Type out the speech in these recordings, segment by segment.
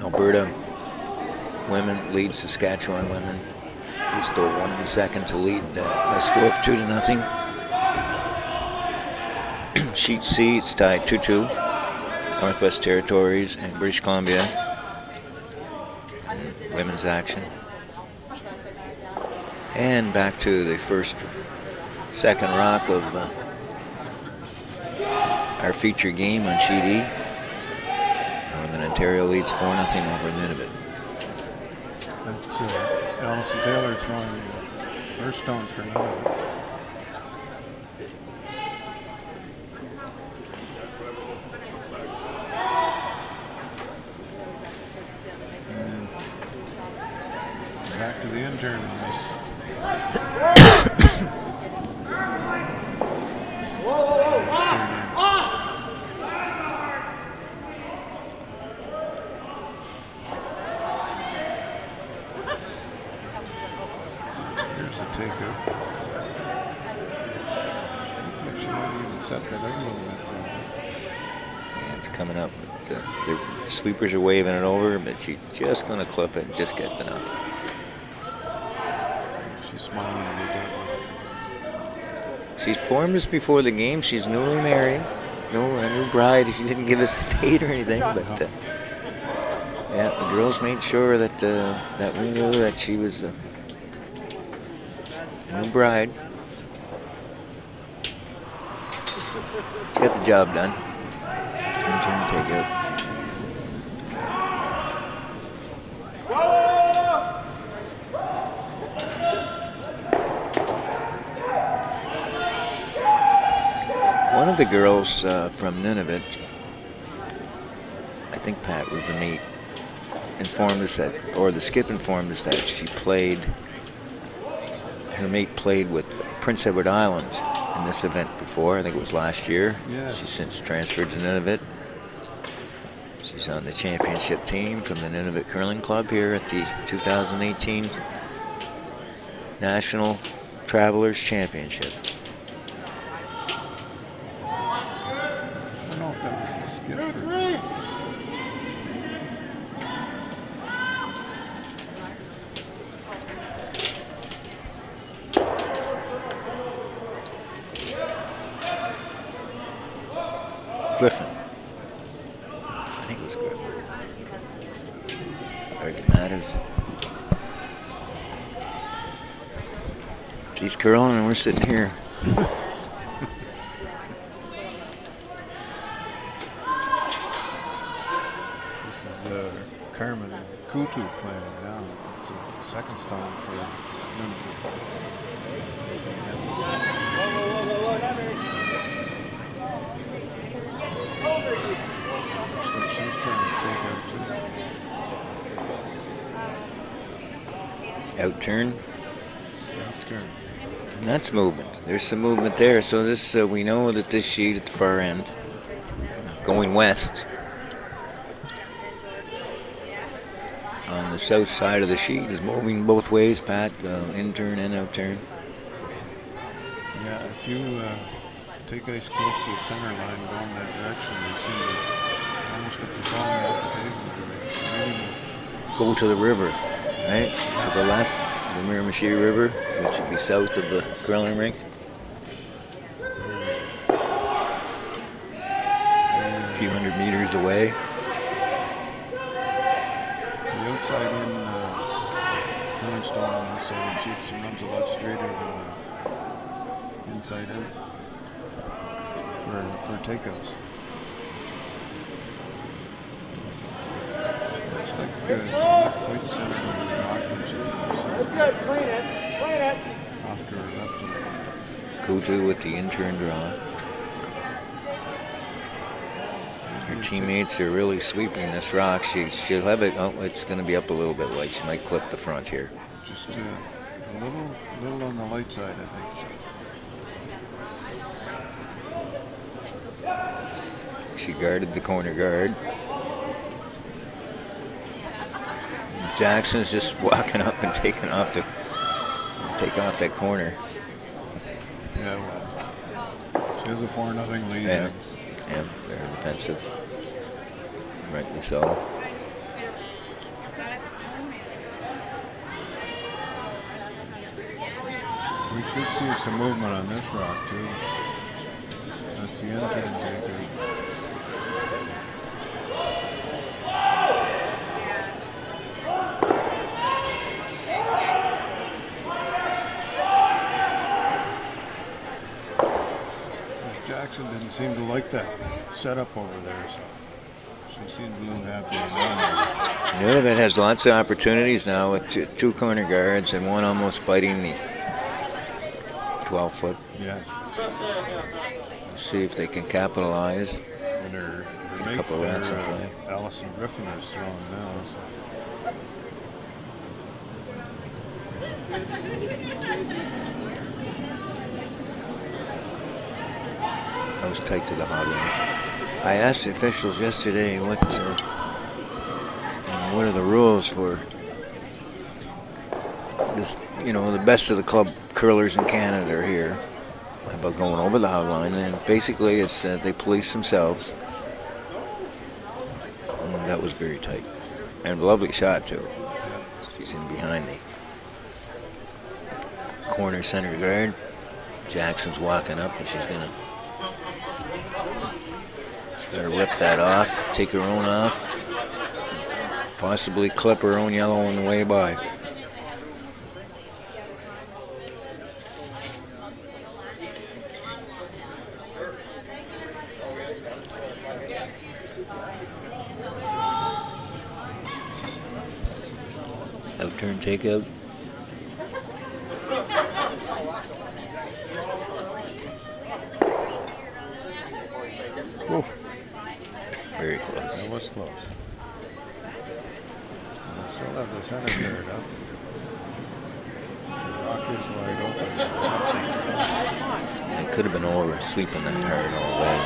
Alberta women lead Saskatchewan women. They stole one in the second to lead by a score of 2-0. Sheet C, it's tied 2-2. Northwest Territories and British Columbia in women's action. And back to the second rock of our feature game on Sheet E. Northern Ontario leads 4-0 over Nunavut. That's Allison Taylor throwing the first stone for Nunavut. And back to the intern on this. Coming up. The sweepers are waving it over, but she's just going to clip it and just gets enough. She's smiling at me. She's formed us before the game. She's newly married. No, a new bride. She didn't give us a date or anything, but yeah, the girls made sure that that we knew that she was a new bride. She got the job done. Intern takeout. One of the girls from Nunavut, I think Pat was the mate, informed us that, or the skip informed us that her mate played with Prince Edward Island in this event before. I think it was last year. Yes. She's since transferred to Nunavut. She's on the championship team from the Nunavut Curling Club here at the 2018 National Travelers Championship. I don't know if that was the skipper. Griffin. I think it was Griffin. Hardly matters. She's curling and we're sitting here. This is Carmen Kutu playing it down. It's a second stone for Nunavut. She's trying to take out too. Out turn. Out turn. And that's movement. There's some movement there. So this we know that this sheet at the far end, going west, on the south side of the sheet is moving both ways, Pat, in turn and out turn. Yeah, if you take ice close to the center line going that direction, you seem to almost get the ball off the table. Really go to the river, right? To the left, the Miramichi River, which would be south of the curling rink. A few hundred meters away. The outside in curling stone on this side of the sheet runs a lot straighter than the inside out for takeouts. Looks like she's not quite centered on the rock when she's off to her left. Kutu with the intern draw. Her teammates are really sweeping this rock. She'll have it. Oh, it's going to be up a little bit light. She might clip the front here. Just a little on the light side, I think. She guarded the corner guard. Jackson's just walking up and taking off that corner. Yeah, well, she has a 4-0 lead. Yeah, very defensive. Rightly so. We should see some movement on this rock too. That's the end taker. Jackson didn't seem to like that setup over there, so she seemed a little happy. Nunavut has lots of opportunities now with two corner guards and one almost biting the 12-foot. Yes. We'll see if they can capitalize. And her a couple of rats in play. Allison Griffin is throwing now. So. That was tight to the hotline. I asked the officials yesterday what are the rules for this, the best of the club curlers in Canada are here about going over the hotline, and basically it's they police themselves. And that was very tight. And a lovely shot too. She's in behind the corner center guard. Jackson's walking up and she's gonna rip that off, take her own off, possibly clip her own yellow on the way by. Out-turn takeout. Whoa. Very close. That was close. I still have the center guard up. The rock is wide open. It could have been over sweeping that hard all the way.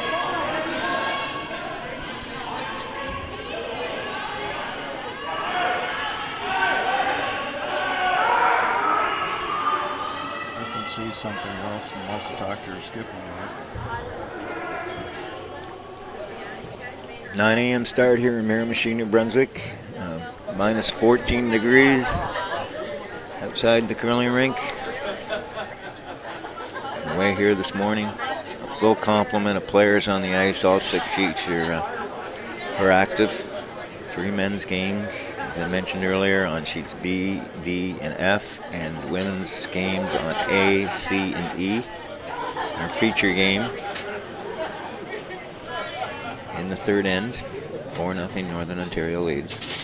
Griffin sees something else and wants to talk to her skipping, right? 9 a.m. start here in Miramichi, New Brunswick. Minus 14 degrees outside the curling rink. On the way here this morning, a full complement of players on the ice. All 6 sheets are active. 3 men's games, as I mentioned earlier, on sheets B, D, and F, and women's games on A, C, and E. Our feature game in the third end, 4-0 Northern Ontario leads.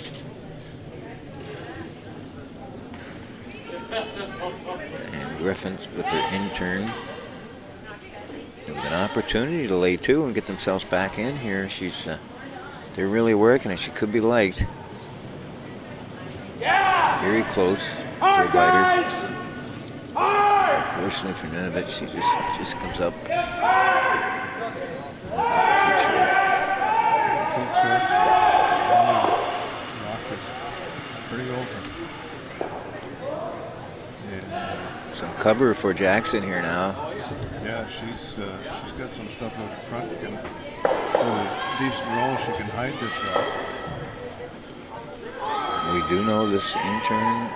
And Griffins with their intern with an opportunity to lay 2 and get themselves back in here. They're really working it. She could be liked. Very close to a biter. Unfortunately for Nunavut, she just comes up a couple of feet short. Pretty open. Yeah. Some cover for Jackson here now. Yeah, she's got some stuff out front. With a decent roll, she can hide this shot. We do know this intern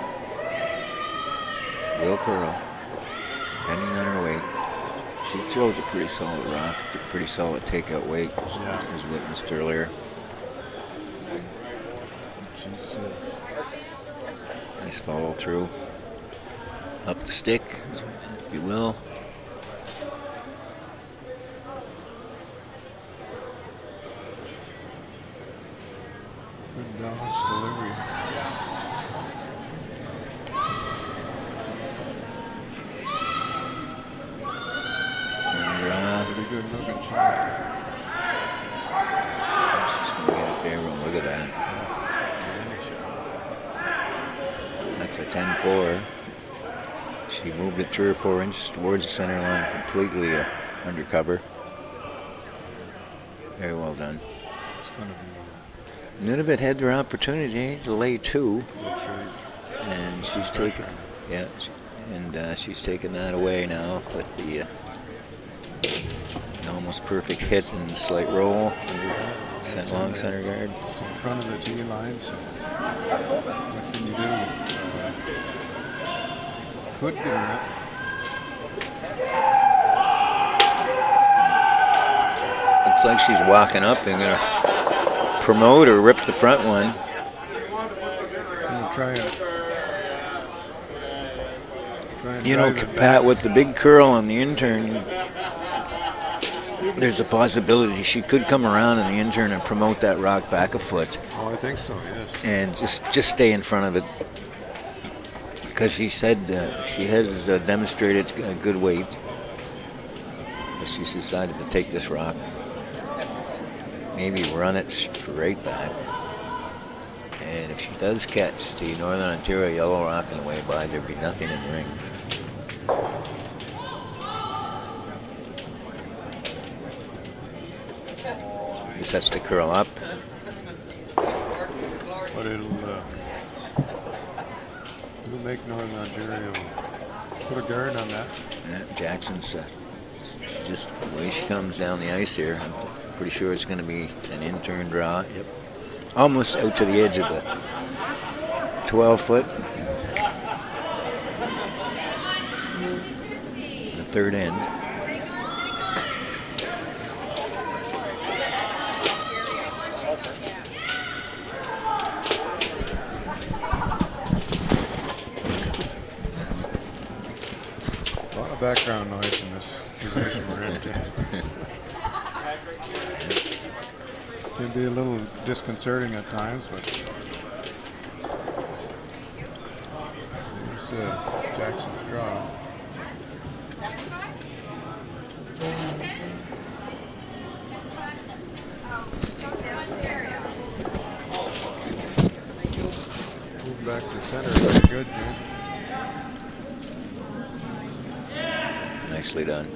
will curl, depending on her weight. She throws a pretty solid rock, a pretty solid takeout weight, as witnessed earlier. Nice follow through. Up the stick, if you will. Good balanced delivery. Pretty good looking shot. She's going to get a fair one. Look at that. That's a 10-4. She moved it 3 or 4 inches towards the center line, completely undercover. Very well done. It's going to be. Nunavut had their opportunity to lay 2, and she's taken. Yeah, and she's taken that away now with the almost perfect hit and slight roll under long center guard. It's in front of the tee line, so what can you do? Could get her up. Looks like she's walking up and going to promote or rip the front one. Try and you know, Pat, with the big curl on the intern, there's a possibility she could come around in the intern and promote that rock back a foot. Oh, I think so, yes. And just stay in front of it. Because she said she has demonstrated good weight. But she's decided to take this rock. Maybe run it straight back. And if she does catch the Northern Ontario yellow rock on the way by, there'd be nothing in the rings. This has to curl up. But it'll make Northern Ontario put a guard on that. Yeah, Jackson's just the way she comes down the ice here. I'm pretty sure it's going to be an in-turn draw. Yep. Almost out to the edge of the 12-foot. The third end. A lot of background noise in this position we're in. Can be a little disconcerting at times, but there's Jackson's draw. Move back to center, very good, Jim. Nicely done.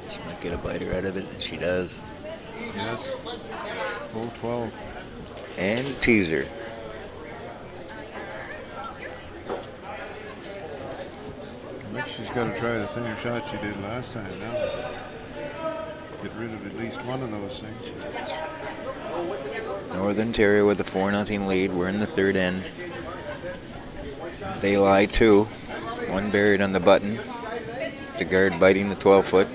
She might get a biter out of it, and she does. Yes, full 12. And teaser. I think she's got to try the same shot she did last time now. Get rid of at least one of those things. Northern Ontario with a 4-0 lead. We're in the third end. They lie two. One buried on the button. The guard biting the 12-foot.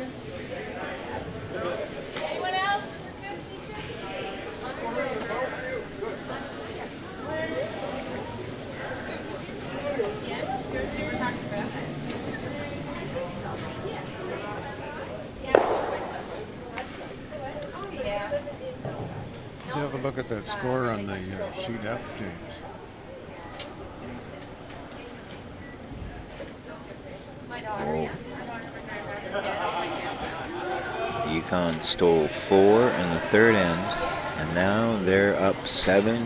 Have a look at that score on the sheet F, James. Oh. Yukon stole 4 in the third end, and now they're up 7-0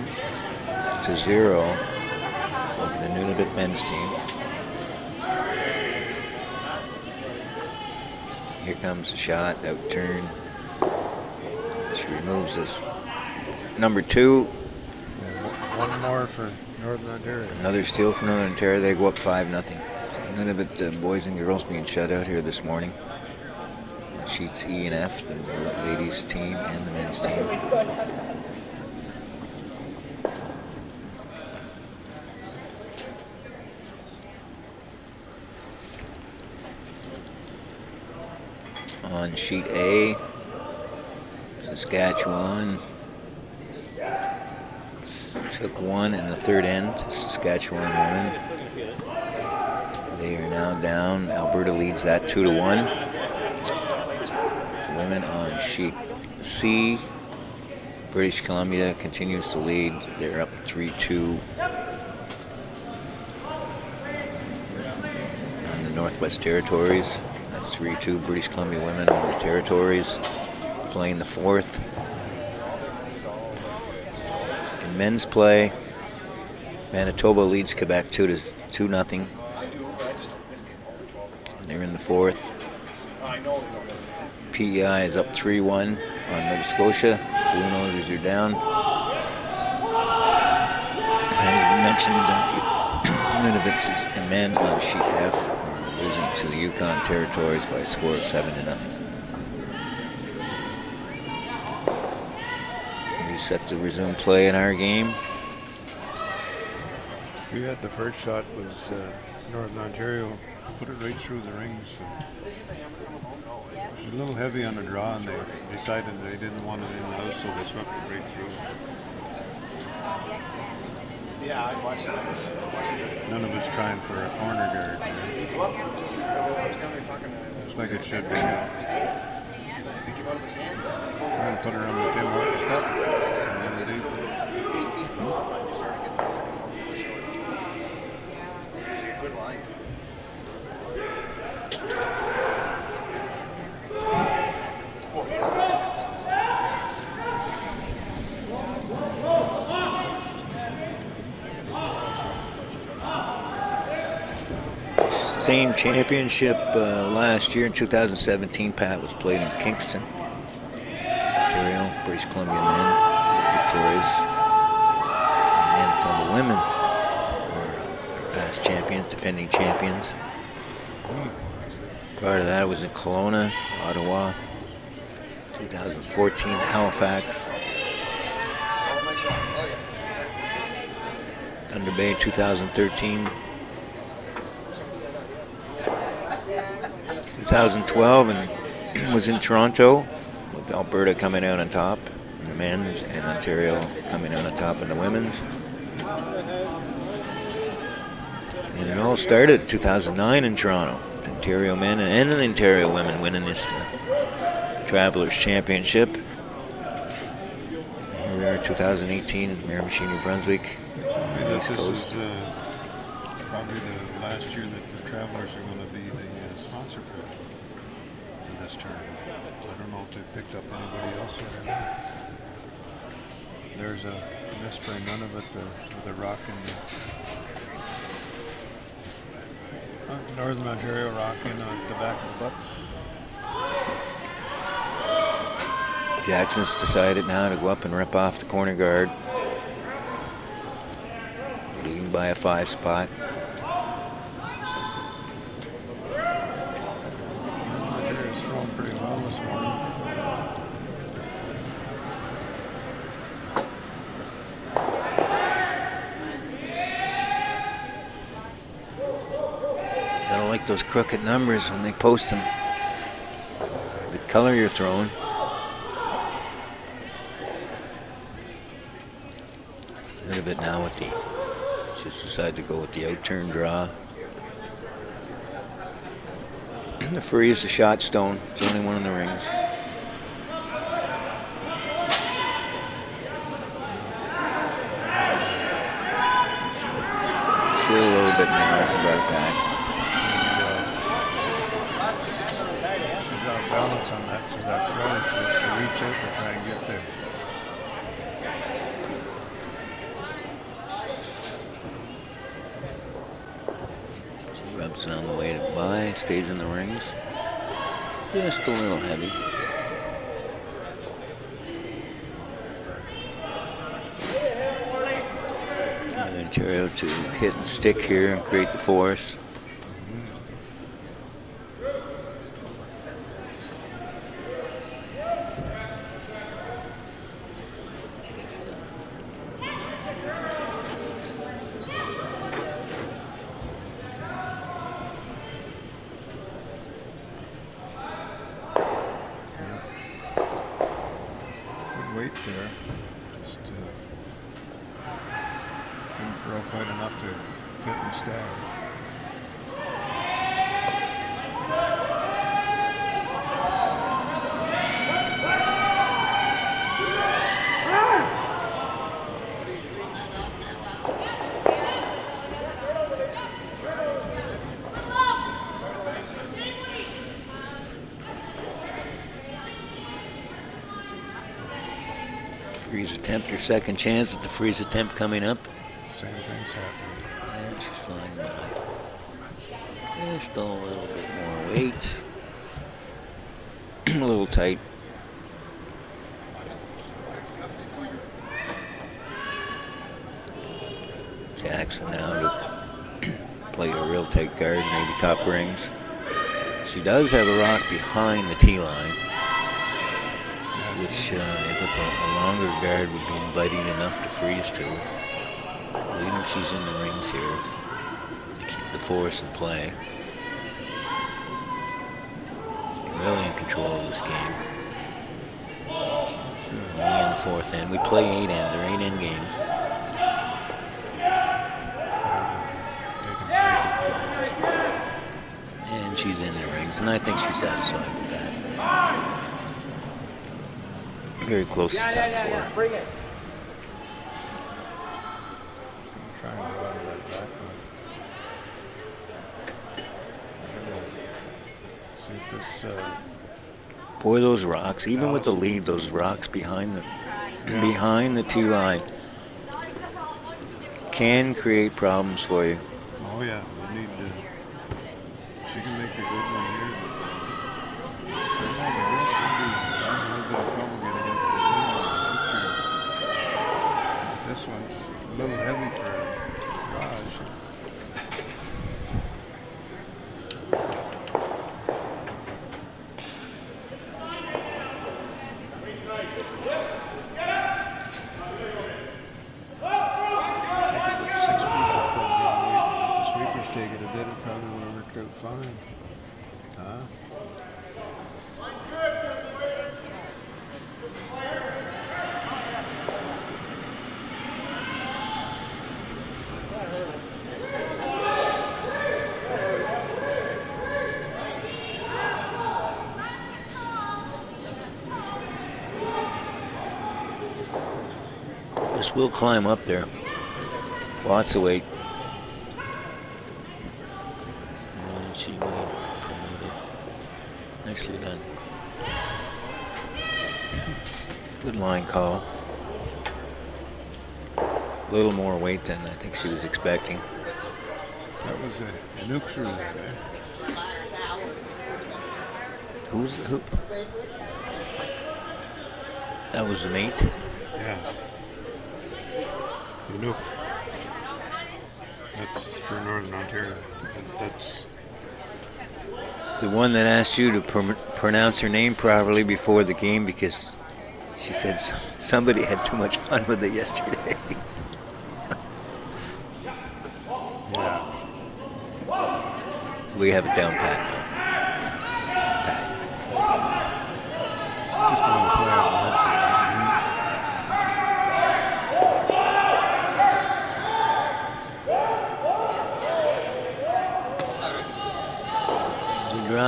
over the Nunavut men's team. Here comes the shot, out turn. She removes this. Number 2. One more for Northern Ontario. Another steal for Northern Ontario. They go up 5-0. Nunavut boys and girls being shut out here this morning. Sheets E and F, the ladies team and the men's team. On sheet A, Saskatchewan took 1 in the third end. Saskatchewan women. They are now down. Alberta leads that 2-1. The women on sheet C. British Columbia continues to lead. They're up 3-2 on the Northwest Territories. That's 3-2 British Columbia women over the Territories. Playing the fourth. In men's play, Manitoba leads Quebec 2-0. And they're in the fourth. PEI is up 3-1 on Nova Scotia. Blue Nosers are down. As mentioned, Nunavut and men on sheet F are losing to the Yukon Territories by a score of 7-0. We set to resume play in our game. We had the first shot was Northern Ontario put it right through the rings. She's a little heavy on the draw, and they decided they didn't want it in the house, so they swept it right through. Yeah, I watched that. None of us trying for a corner guard. Looks like it should be. Trying to put her on the Tim Hortons step. And then it Good line. Same championship last year in 2017, Pat, was played in Kingston, Ontario. British Columbia men were victorious. Manitoba women were past champions, defending champions. Prior to that, it was in Kelowna, Ottawa, 2014, Halifax, Thunder Bay, 2013. 2012, and was in Toronto, with Alberta coming out on top in the men's and Ontario coming out on top in the women's. And it all started in 2009 in Toronto, with Ontario men and the Ontario women winning this Travelers Championship. And here we are, 2018 in Miramichi, New Brunswick. this is probably the last year that the Travelers are going to be the sponsor for this tournament. So I don't know if they picked up anybody else yet or not. There's a miss by Nunavut with the rock in the Northern Ontario rock in the back of the butt. Jackson's decided now to go up and rip off the corner guard, leading by a 5 spot. Ontario's thrown pretty well this morning. Gotta like those crooked numbers when they post them. The color you're throwing. A little bit now with the, just decided to go with the outturn draw. The free is the shot stone. It's the only one in the rings. Still a little bit narrow, brought it back. She's out of balance on that, so that throw. She has to reach out to try and get there. Rubs it on the way to by, stays in the rings. Just a little heavy. Ontario to hit and stick here and create the force. Weight there. Just didn't throw quite enough to hit and stay. Freeze attempt, your second chance at the freeze attempt coming up. Same thing's happening. And she's flying by. Just a little bit more weight. A little tight. Jackson now to play a real tight guard, maybe top rings. She does have a rock behind the tee line, which if a longer guard would be inviting enough to freeze to. Even if she's in the rings here, to keep the force in play. really in control of this game. Only in the fourth end. We play 8 end. They're 8 end games. And she's in the rings, and I think she's satisfied with that. Very close to top 4. Bring it. Trying to go out of that back one. See if this. Boy, those rocks, even with the lead, those rocks behind the tee line can create problems for you. Oh yeah, we need to. She can make a good one here. But the girl should be having a little bit of trouble getting up the green. This one a little heavy for Raj. Take it a bit, it probably would have worked out fine. Huh? This will climb up there. Lots of weight. She might promote it. Nicely done. Good line call. A little more weight than I think she was expecting. That was a nuke through there, eh? Who? That was the mate? Yeah. The nuke. That's for Northern Ontario. That's The one that asked you to pronounce her name properly before the game because she said somebody had too much fun with it yesterday. yeah. We have it down pat now. Pat. She's just going to play out words.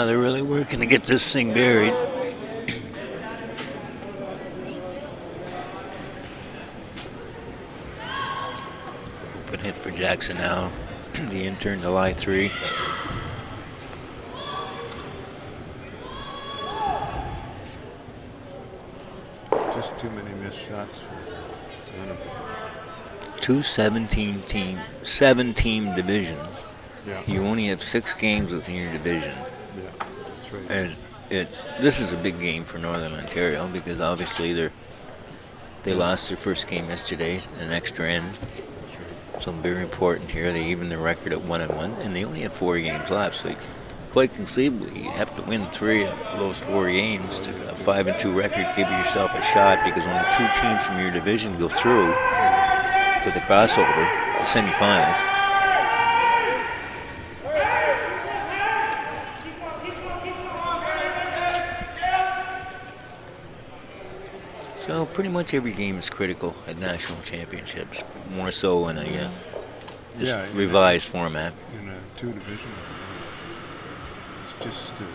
They're really working to get this thing buried. Open hit for Jackson now. The intern to lie 3. Just too many missed shots for Nunavut. 2 7-team divisions. Yeah. You only have 6 games within your division. Yeah, that's right. And this is a big game for Northern Ontario because obviously they lost their first game yesterday, an extra end. So very important here. They even the record at 1-1, and they only have 4 games left. So quite conceivably, you have to win 3 of those 4 games to a 5-2 record. Give yourself a shot because only 2 teams from your division go through to the crossover, the semifinals. So pretty much every game is critical at national championships, more so in a revised format. In a 2 division, it's just too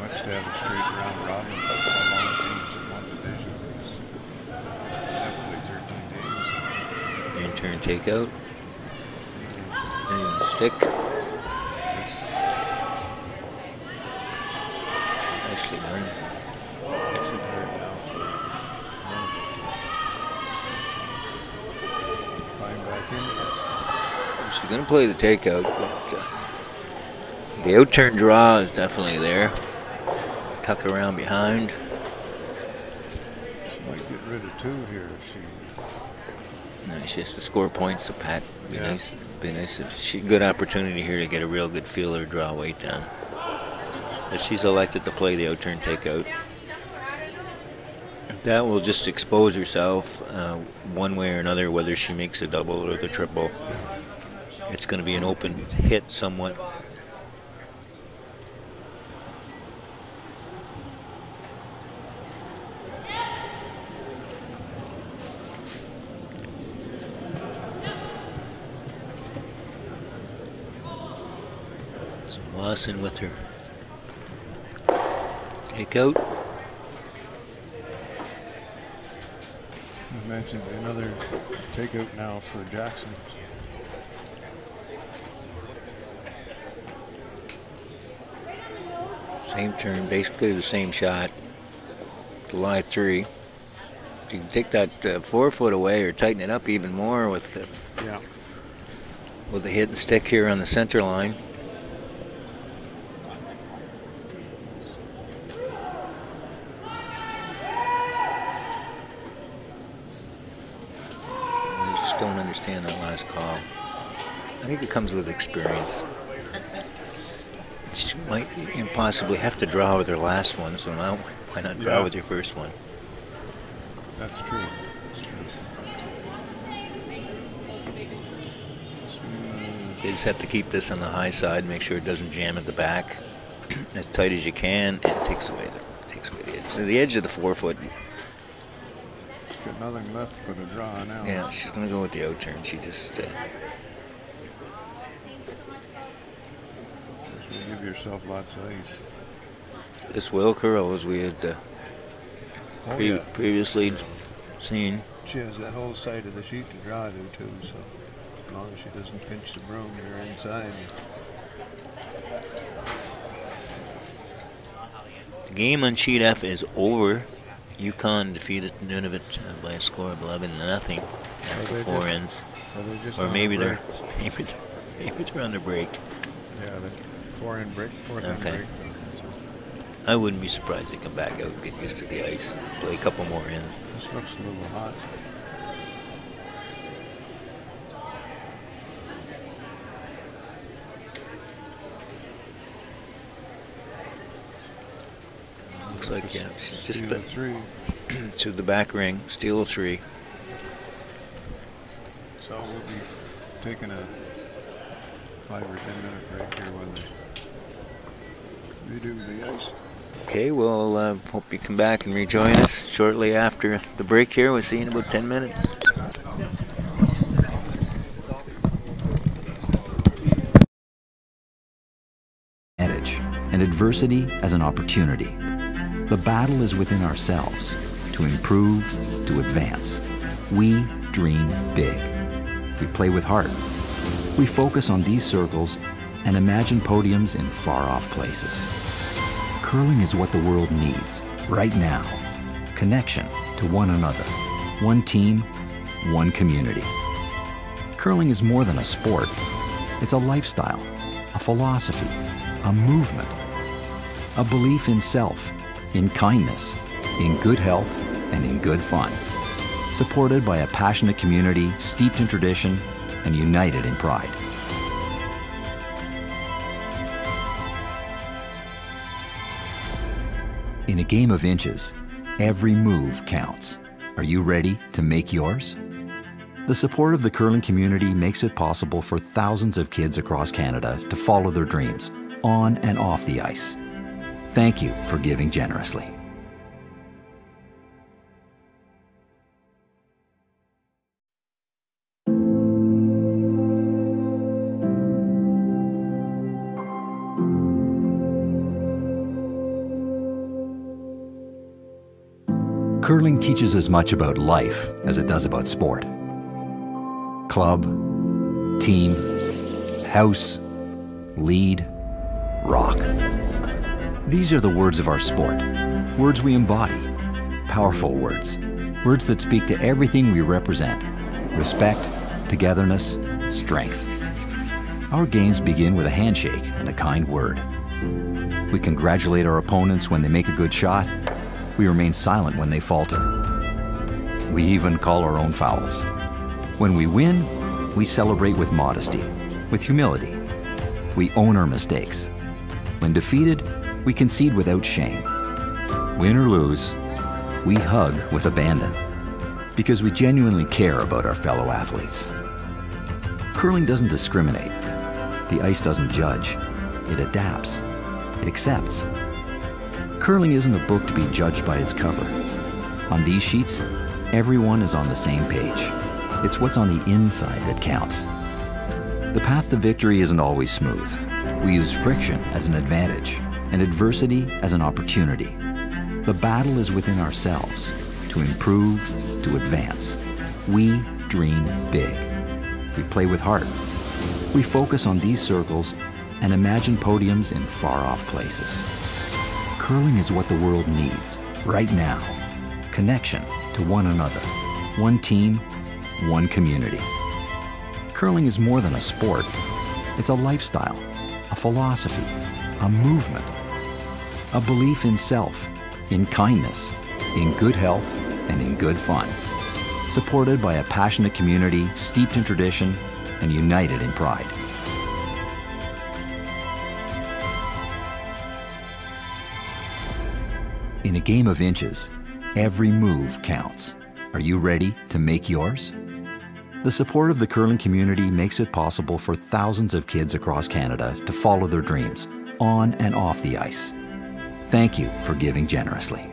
much to have a straight round robin. How long teams in one division is have to play 13 games. Intern takeout. And stick. Nicely done. Makes it hard now for Nunavut to climb back into this. She's going to play the takeout, but the outturn draw is definitely there. Tuck around behind. She might get rid of 2 here if she. No, she has to score points to Pat. Be nice. Be nice. She good opportunity here to get a real good feeler, draw weight down. But she's elected to play the outturn takeout. That will just expose herself one way or another, whether she makes a double or the triple. It's going to be an open hit somewhat. Lawson with her takeout. I mentioned another takeout now for Jackson. Same turn, basically the same shot. July 3. You can take that forefoot away or tighten it up even more with the hit and stick here on the center line. I just don't understand that last call. I think it comes with experience. She might possibly have to draw with her last one, so now why not draw with your first one? That's true. You just have to keep this on the high side, make sure it doesn't jam at the back as tight as you can, and it takes away the edge. So the edge of the forefoot. She's got nothing left but a draw now. Yeah, she's going to go with the out turn. She just give yourself lots of ice. This will curl, as we had previously seen. She has that whole side of the sheet to draw to too, so as long as she doesn't pinch the broom, you're inside. The game on sheet F is over. Yukon defeated Nunavut by a score of 11-0 after 4 ends. Or maybe they're on the break. Yeah, the 4-end break, 4th end break. I wouldn't be surprised they come back out and get used to the ice, play a couple more ends. This looks a little hot. Looks like, yeah, she's just been three. To the back ring, steal a 3. So we'll be taking a 5 or 10 minute break here when they redo the ice. Okay, we'll hope you come back and rejoin us shortly after the break here. We'll see you in about 10 minutes. Advantage and adversity as an opportunity. The battle is within ourselves to improve, to advance. We dream big. We play with heart. We focus on these circles and imagine podiums in far-off places. Curling is what the world needs right now. Connection to one another. One team, one community. Curling is more than a sport. It's a lifestyle, a philosophy, a movement, a belief in self, in kindness, in good health, and in good fun. Supported by a passionate community steeped in tradition and united in pride. In a game of inches, every move counts. Are you ready to make yours? The support of the curling community makes it possible for thousands of kids across Canada to follow their dreams, on and off the ice. Thank you for giving generously. Curling teaches as much about life as it does about sport. Club, team, house, lead, rock. These are the words of our sport, words we embody, powerful words, words that speak to everything we represent: respect, togetherness, strength. Our games begin with a handshake and a kind word. We congratulate our opponents when they make a good shot. We remain silent when they falter. We even call our own fouls. When we win, we celebrate with modesty, with humility. We own our mistakes. When defeated, we concede without shame. Win or lose, we hug with abandon, because we genuinely care about our fellow athletes. Curling doesn't discriminate. The ice doesn't judge. It adapts. It accepts. Curling isn't a book to be judged by its cover. On these sheets, everyone is on the same page. It's what's on the inside that counts. The path to victory isn't always smooth. We use friction as an advantage and adversity as an opportunity. The battle is within ourselves, to improve, to advance. We dream big. We play with heart. We focus on these circles and imagine podiums in far-off places. Curling is what the world needs right now. Connection to one another, one team, one community. Curling is more than a sport. It's a lifestyle, a philosophy, a movement, a belief in self, in kindness, in good health, and in good fun. Supported by a passionate community steeped in tradition and united in pride. In a game of inches, every move counts. Are you ready to make yours? The support of the curling community makes it possible for thousands of kids across Canada to follow their dreams, on and off the ice. Thank you for giving generously.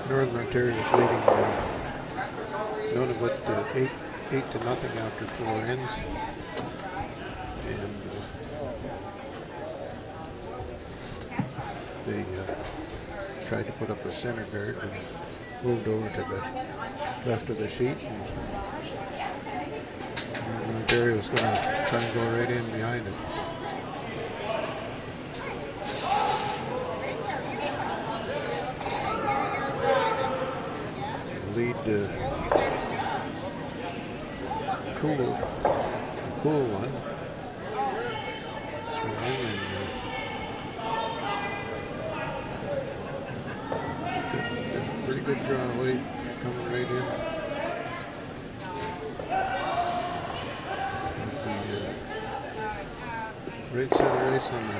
Northern Ontario is leading Nunavut 8-0 after 4 ends. And they tried to put up a center guard and moved over to the left of the sheet. And Ontario is going to try and go right in behind it. Lead cool one. Swing and pretty good draw weight coming right in. The right center race on the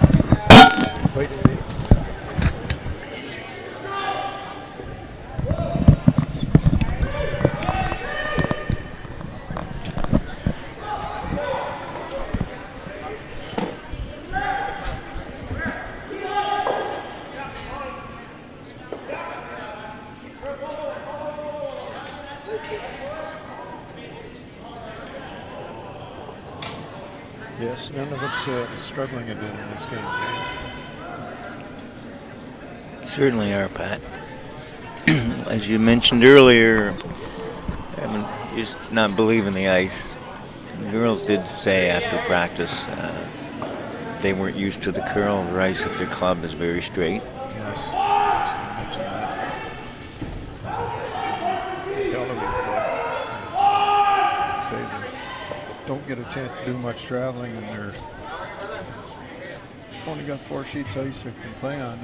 fighting Nunavut's struggling a bit in this game, James. Certainly are, Pat. As you mentioned earlier, just not believing the ice. And the girls did say after practice they weren't used to the curl. The ice at their club is very straight. Yes, they mentioned that. Say they don't get a chance to do much traveling, and they're only got 4 sheets of ice they can play on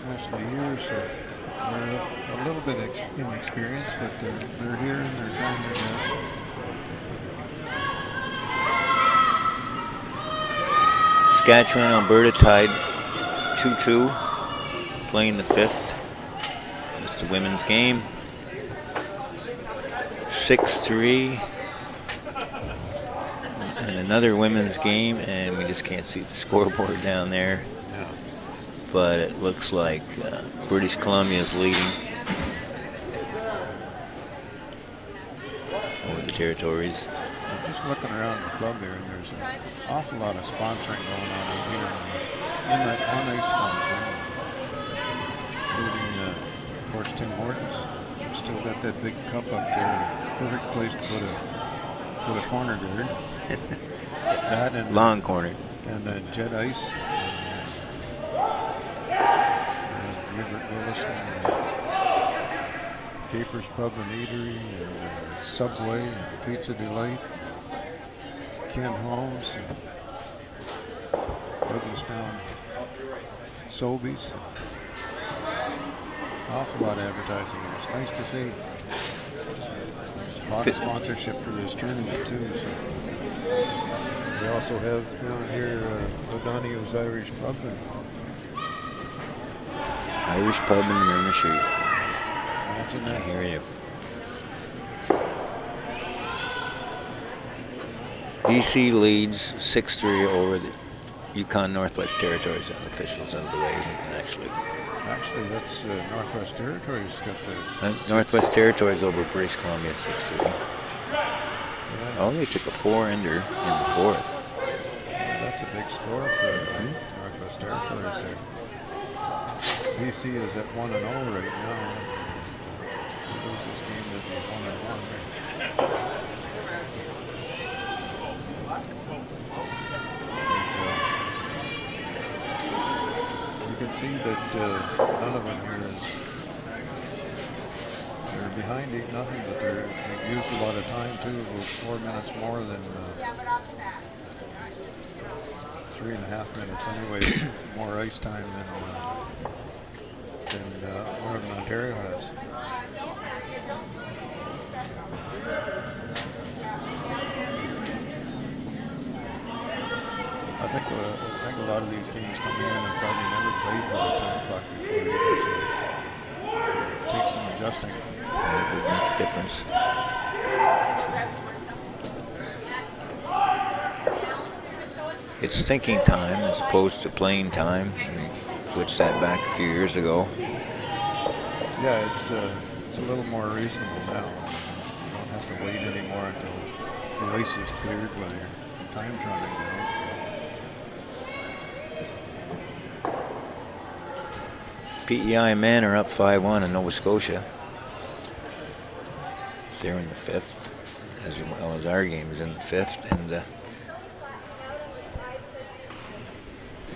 most of the year, so they're a little bit inexperienced, but they're here and they're trying their best. Saskatchewan, Alberta tied 2-2, playing the 5th. That's the women's game. 6-3. And another women's game, and we just can't see the scoreboard down there. Yeah. But it looks like British Columbia is leading over the territories. I'm just looking around the club here, and there's an awful lot of sponsoring going on in here. In that on-ice sponsoring, including, of course, Tim Hortons. Still got that big cup up there. Perfect place to put a corner guard. That and Long corner. And then Jet Ice. And River Williston. Capers Pub and Eatery. And Subway. And Pizza Delight. Ken Holmes. And Douglastown Sobeys. Awful lot of advertising there. It's nice to see. A lot of sponsorship for this tournament too. So. We also have down here O'Donoghue's Irish Pub. Irish Pub in the Marina Street. Imagine that. I hear you. BC leads 6-3 over the Yukon Northwest Territories. On the officials out of the way. We can Actually, that's Northwest Territories got the... Northwest Territories over British Columbia 6-3. Yeah. Oh, they took a 4-ender in the 4th. Yeah, that's a big score for Northwest Territories there. BC is at 1-0 right now. If they lose this game, they'll be 1-1. You can see that none of them here is... They're behind 8-0, but they've used a lot of time too. About 4 minutes more than 3.5 minutes anyway. More ice time than Northern Ontario has. I think a lot of these teams come in and probably never played by the time clock before either, so it takes some adjusting. That would make a difference. It's thinking time as opposed to playing time. I mean, switched that back a few years ago. Yeah, it's a little more reasonable now. You don't have to wait anymore until the ice is cleared while your time's running down. PEI men are up 5-1 in Nova Scotia. They're in the 5th, as well as our game is in the 5th. And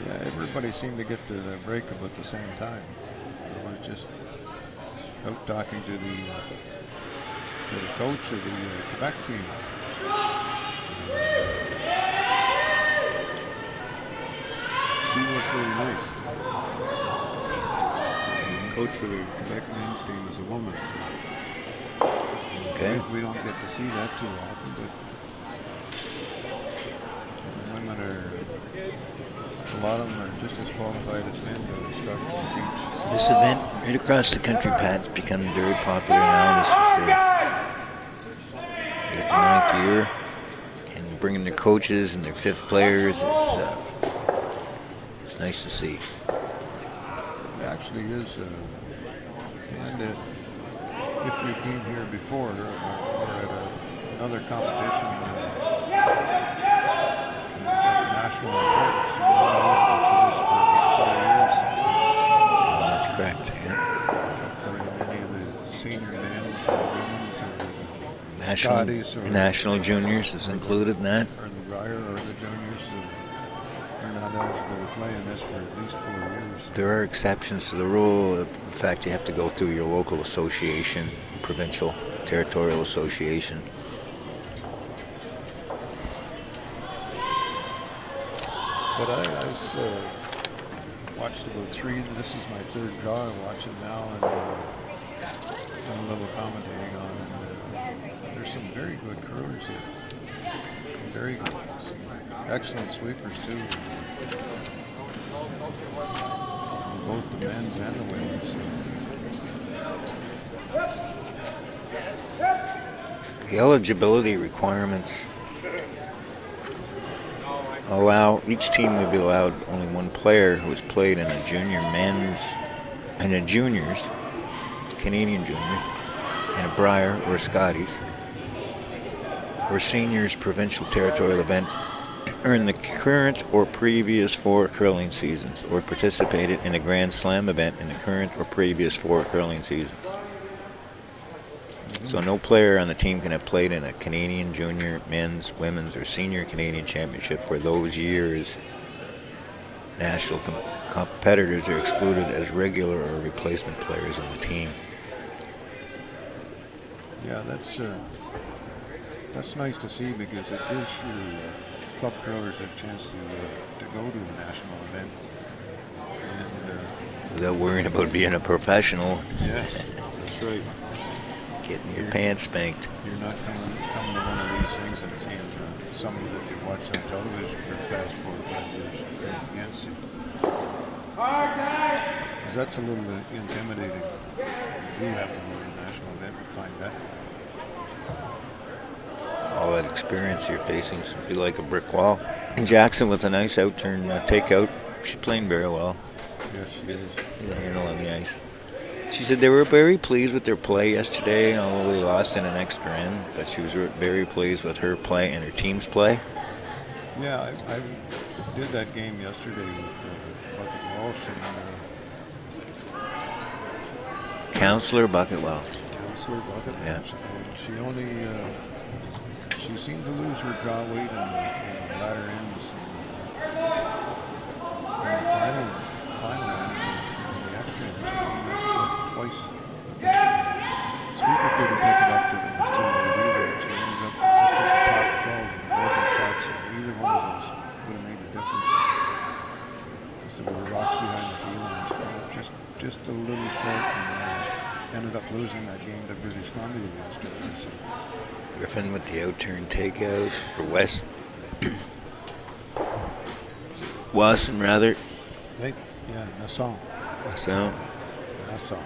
yeah, everybody seemed to get to the break about the same time. I was just out talking to the coach of the Quebec team. She was very nice. The coach for the Quebec men's team is a woman. So okay. we don't get to see that too often, but women are, a lot of them are just as qualified as men to instruct and teach. This event right across the country, Pat, is becoming very popular now. This is their 8th or 9th year, and bringing their coaches and their 5th players. It's nice to see. It actually is, and if you've been here before or at another competition, national importance. You're not eligible for this for 4 years. That's correct, yeah. If you play in any of the senior men's or women's or the National, Scotties or national juniors is included in that. or the Briar or the juniors, you're not eligible to play in this for at least 4 years. There are exceptions to the rule. In fact, you have to go through your local association, provincial, territorial association. But I watched about 3. This is my 3rd draw. I watch it now and done a little commentating on it. There's some very good curlers here. Very good. Some excellent sweepers too. Both the men's and the women's. The eligibility requirements allow each team would be allowed only one player who has played in a junior men's and a juniors, Canadian juniors, and a Briar or Scotties or seniors provincial territorial event earned the current or previous 4 curling seasons or participated in a Grand Slam event in the current or previous 4 curling seasons. So no player on the team can have played in a Canadian junior, men's, women's, or senior Canadian championship for those years. National competitors are excluded as regular or replacement players on the team. Yeah, that's nice to see because it gives your club curlers a chance to go to the national event. And, without worrying about being a professional. Yes, that's right. Getting your pants spanked. You're not coming to one of these things and seeing somebody that you watch on television for the past 4 or 5 years against you. Because that's a little intimidating. You have to go to the national event and find that. All that experience you're facing should be like a brick wall. Jackson with a nice outturn takeout. She's playing very well. Yes, she is. The handle on the ice. She said they were very pleased with their play yesterday, although they lost in an extra end, but she was very pleased with her play and her team's play. Yeah, I did that game yesterday with Bucket Walsh and Counselor Bucket Welch. Counselor Bucket Walsh. Yeah. And she only she seemed to lose her draw weight in the latter ends. And in the final end, in the extra end, she came up short twice. Sweepers didn't pick it up that it was too late either. She ended up just at the top 12 in both her shots, and either one of those would have made the difference. So there were rocks behind the tee line. She came up just a little short and ended up losing that game to British Columbia yesterday. So. Griffin with the outturn takeout, or West. Wasson, rather. Hey, yeah, Nassau. So, Nassau.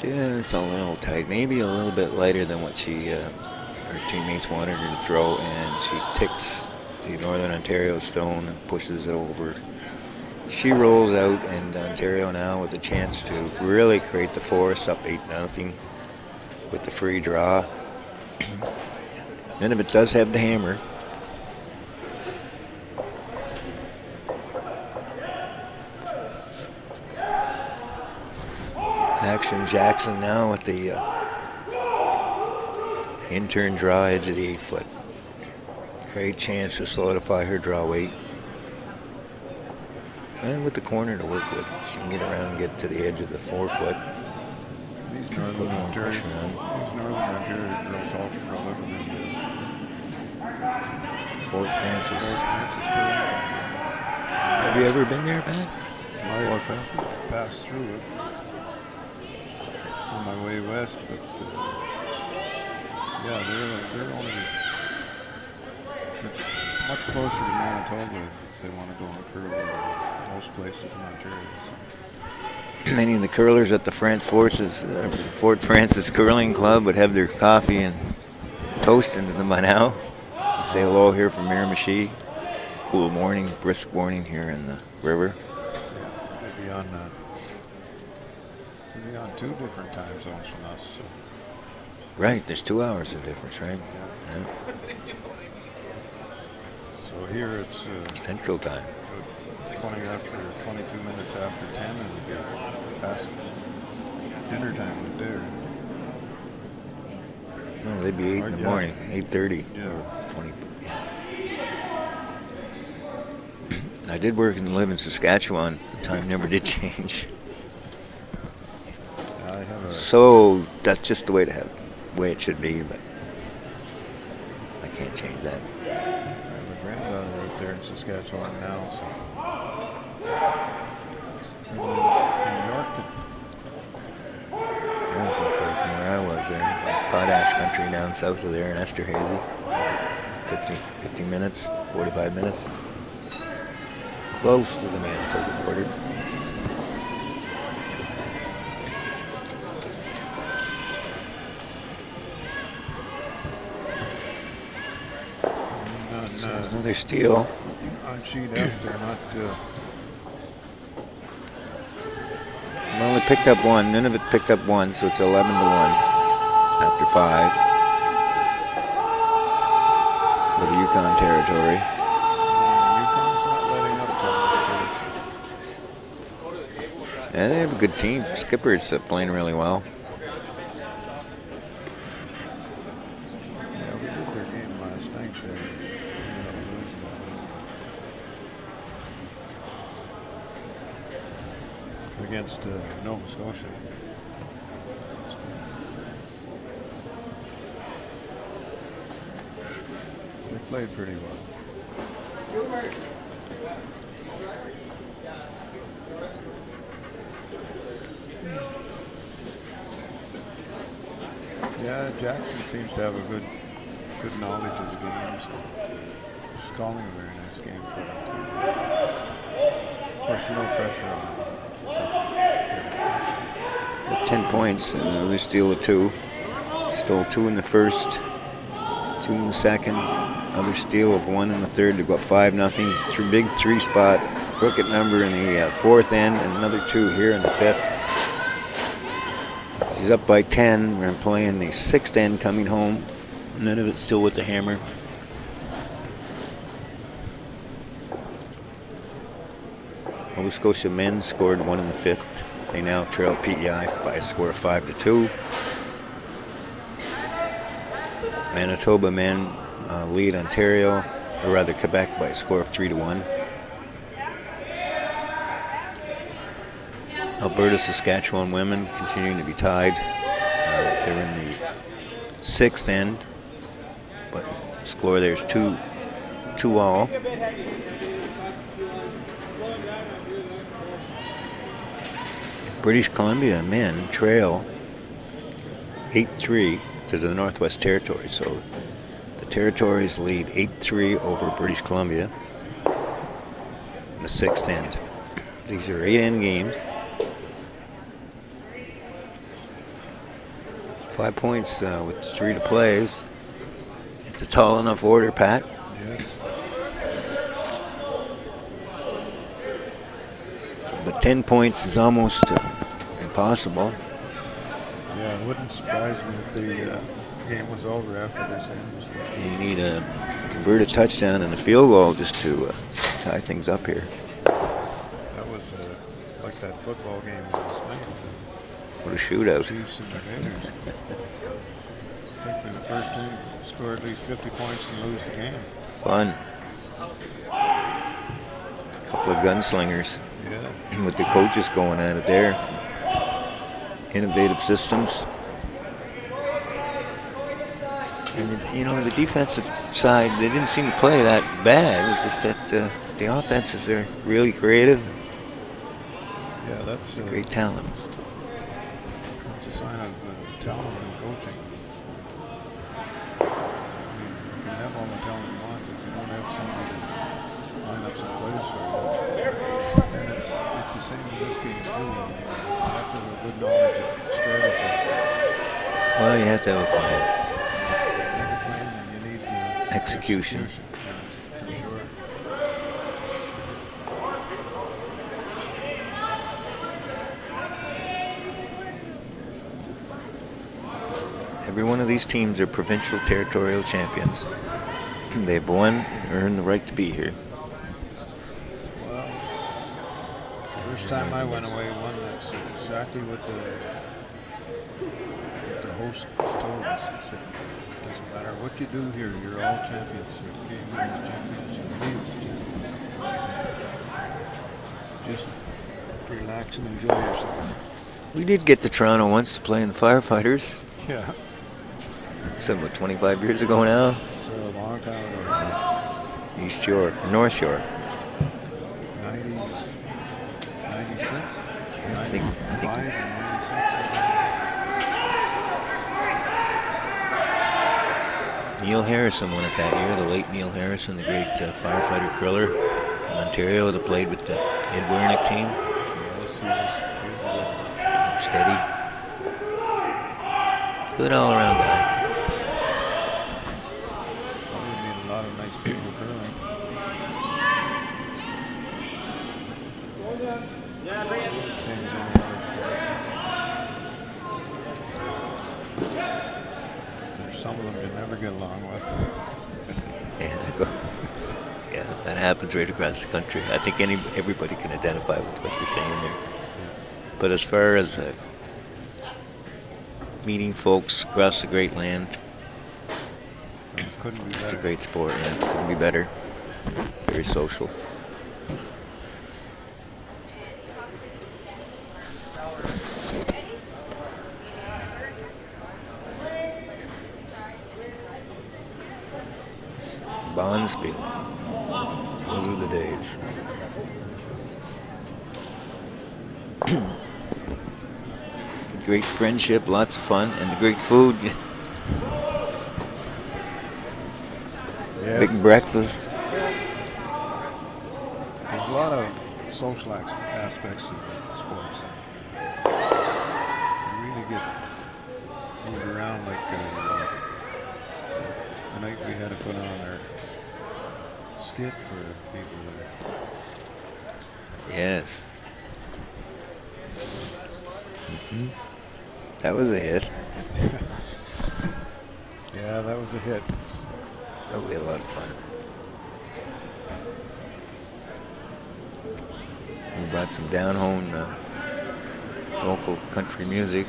just a little tight. Maybe a little bit lighter than what her teammates wanted her to throw, and she ticks the Northern Ontario stone and pushes it over. She rolls out, and Ontario now with a chance to really create the force, up 8-0 with the free draw. Nunavut does have the hammer. It's action Jackson now with the in-turn draw edge of the 8-foot. Great chance to solidify her draw weight. And with the corner to work with, she can get around and get to the edge of the 4-foot. These Northern Ontario girls all live in Fort Francis. Fort Francis. Have you ever been there, Pat? I Fort Francis? passed through it on my way west, but yeah, they're only much closer to Manitoba if they want to go on curl than most places in Ontario. So. Many of the curlers at the Fort Francis Curling Club would have their coffee and toast into them by now. Say hello here from Miramichi. Cool morning, brisk morning here in the river. Yeah, they'd be on 2 different time zones from us. So. Right, there's 2 hours of difference, right? Yeah. Yeah. So So here it's Central Time. 22 minutes after 10, and we get past dinner time right there. No, they'd be 8 in the morning, 8:30. Yeah. Or 20. Yeah. I did work and live in Saskatchewan. The time never did change. I have So that's just the way it should be, but I can't change that. I have a granddaughter out there in Saskatchewan now, so. In New York, That's not far from where I was there. Potash country down south of there in Esterhazy. 50 minutes, 45 minutes. Close to the Manitoba border. So another steal. on sheet F, they're not. Well, they picked up one. Nunavut picked up one, so it's 11-1 after 5 for the Yukon territory. Yukon's not letting up to Yeah, they have a good team. Skipper's playing really well. Yeah, we did their game last night. They ended up losing that one. Against Nova Scotia. They played pretty well. Yeah, Jackson seems to have a good knowledge of the game. So she's calling a very nice game for him. Of course, no pressure on him. 10 points and another steal of 2. Stole 2 in the first, 2 in the second, another steal of 1 in the third to go up 5-0. Big 3 spot, crooked number in the fourth end, and another 2 here in the fifth. He's up by 10. We're playing the sixth end coming home. None of it still with the hammer. Nova Scotia men scored 1 in the fifth. They now trail PEI by a score of 5-2. Manitoba men lead Ontario, or rather Quebec, by a score of 3-1. Alberta, Saskatchewan women continuing to be tied. They're in the sixth end, but the score there's 2-2 British Columbia men trail 8-3 to the Northwest Territories. So the Territories lead 8-3 over British Columbia in the sixth end. These are 8-end games. 5 points with 3 to play. It's a tall enough order, Pat. Yes. But 10 points is almost impossible. Yeah, it wouldn't surprise me if the game was over after this ends. You need a converted touchdown and a field goal just to tie things up here. That was like that football game last night. What a shootout. Chiefs and the Raiders. I think the first team score at least 50 points and lose the game. Fun. Couple of gunslingers. Yeah. With the coaches going at it there. Innovative systems. And the defensive side, they didn't seem to play that bad. It's just that the offenses are really creative. Yeah, that's Great talent. That's a sign of talent and coaching. I mean, you can have all the talent you want, but if you don't have somebody to line up some plays for you, and it's the same in this game too. You have to have a good knowledge of strategy. Well, you have to have a plan. And you need Execution. Yeah, for sure. Every one of these teams are provincial territorial champions. They've won and earned the right to be here. Well, first time I went away, won. That's exactly what the host told us. He said, it doesn't matter what you do here, you're all champions. You came here as champions, you leave as champions. Just relax and enjoy yourself. We did get to Toronto once to play in the Firefighters. Yeah. It's about 25 years ago now. So a long time ago. East York, North York. 90, 96? Yeah, I think 95 and 96. Neil Harrison won it that year, the late Neil Harrison, the great firefighter kriller from Ontario that played with the Ed Wernick team. Yes, he was Steady. Good all-around guy. probably made a lot of nice people curling. Same as any other sport. There's some of them you never get along with. Yeah, that happens right across the country. I think everybody can identify with what you're saying there. But as far as meeting folks across the great land, Couldn't be it's a better. great sport. Yeah, couldn't be better. Very social. Bonspiel. Those were the days. Great friendship, lots of fun, and the great food. Yes. Big breakfast. There's a lot of social aspects to the sports. You really get moved around like the night we had to put on our skit for people there. Yes. That was a hit. Yeah, that was a hit. That would be a lot of fun. We brought some down-home local country music.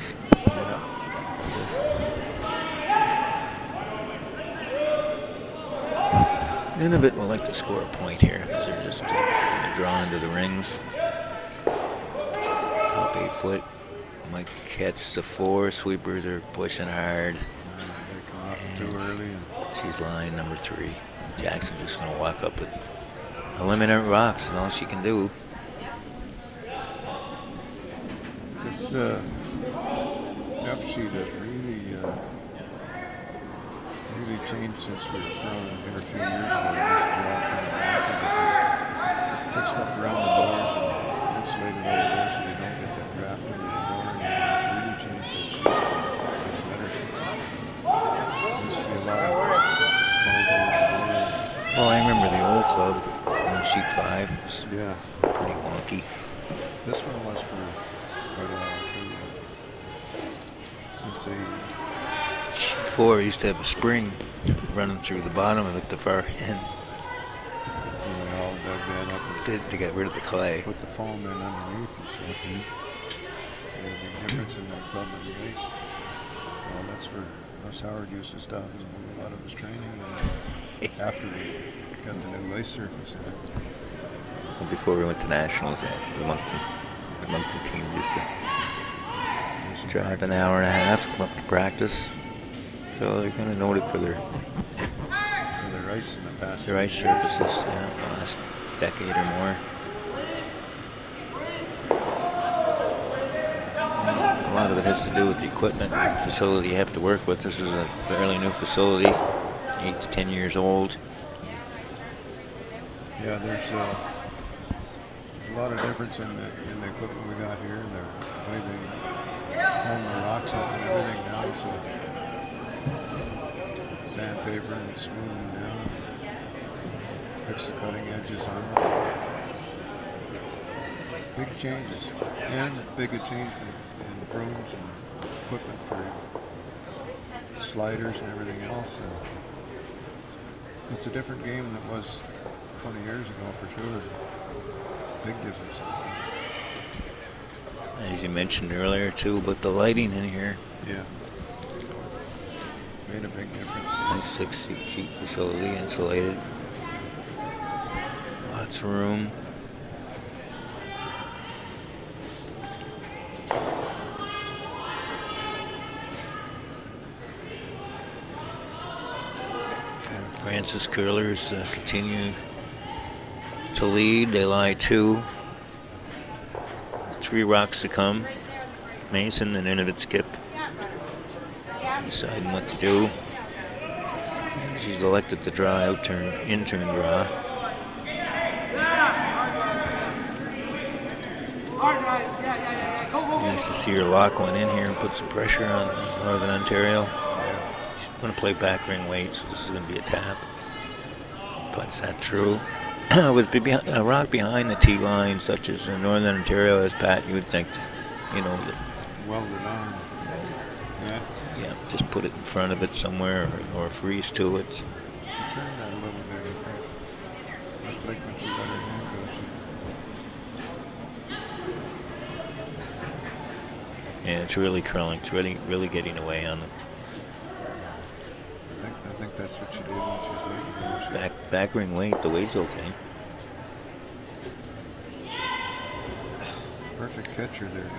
Nunavut will like to score a point here because they're just going to draw into the rings. Top 8 foot. Mike Ketz, the 4 sweepers are pushing hard. They come up too early. And She's line number 3. Jackson's just going to walk up and eliminate rocks. That's all she can do. this depth sheet has really changed since we were growing here a few years ago. It used to be all kind of rocky, but they fixed up around the doors and insulated over there so they don't get that draft under the door. And it's really changed that sheet. It's better. There used to be a lot of fold over the door. Well, I remember the old club, sheet 5 was Yeah. pretty wonky. This one was for quite a while too. Since they Sheet 4 used to have a spring running through the bottom of it, the far end. all dug that up and They got rid of the clay. put the foam in underneath and stuff. Made a big difference in that club and the ice. Well, that's where Russ Howard used to stop and do a lot of his training after we got the new ice surface in it. And before we went to nationals, the Moncton team used to drive an hour and a half, come up to practice. So they're kind of noted for their ice in the past. ice surfaces, yeah, the last decade or more. A lot of it has to do with the equipment facility you have to work with. This is a fairly new facility, 8 to 10 years old. Yeah, there's a lot of difference in the equipment we got here. The way they home the rocks up and everything down, so sandpaper and smooth them down, fix the cutting edges on them. Big changes, and big a change in brooms and equipment for sliders and everything else. It's a different game than it was 20 years ago, for sure. Big difference. As you mentioned earlier, too, about the lighting in here. Yeah. Made a big difference. Nice 6-seat facility, insulated. Lots of room. Francis Curlers continue to lead. They lie 2. 3 rocks to come. Mason, the Nunavut skip, deciding what to do. She's elected to draw in-turn draw. Nice to see her lock one in here and put some pressure on Northern Ontario. She's going to play back ring weight, so this is going to be a tap. Puts that through. With a rock behind the tee line, such as Northern Ontario, as Pat, you would think, you know, that. Welded on. Yeah. Yeah, just put it in front of it somewhere or freeze to it. She turned that a little bit, I think. Looked like when she got her hand go, Yeah, it's really curling. It's really getting away on them. I think that's what she did when she was waiting. Back ring weight, the weight's okay. Perfect catcher there now.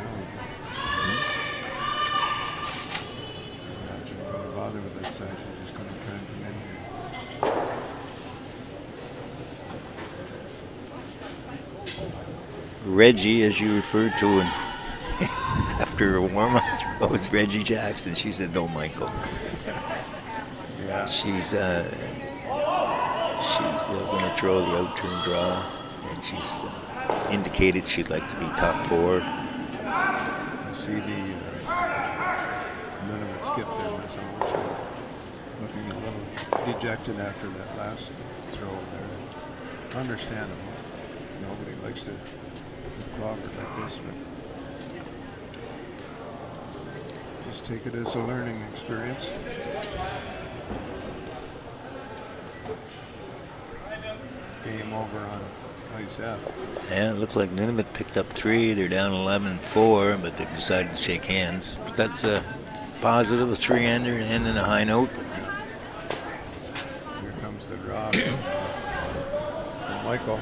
Not really bother with that side. She's just going to try and come in here. Reggie, as you referred to him after a warm-up throw, was Reggie Jackson. She said, no, Michael. Yeah. She's going to throw the out-turn draw, and she's indicated she'd like to be top 4. I see the Nunavut skip there myself. Looking a little dejected after that last throw there. Understandable. Nobody likes to get clobbered like this, but just take it as a learning experience. Game over on ice F. Yeah, it looked like Nunavut picked up 3. They're down 11-4, but they decided to shake hands. But that's a positive, a 3-ender, and ending a high note. Here comes the draw from Michael.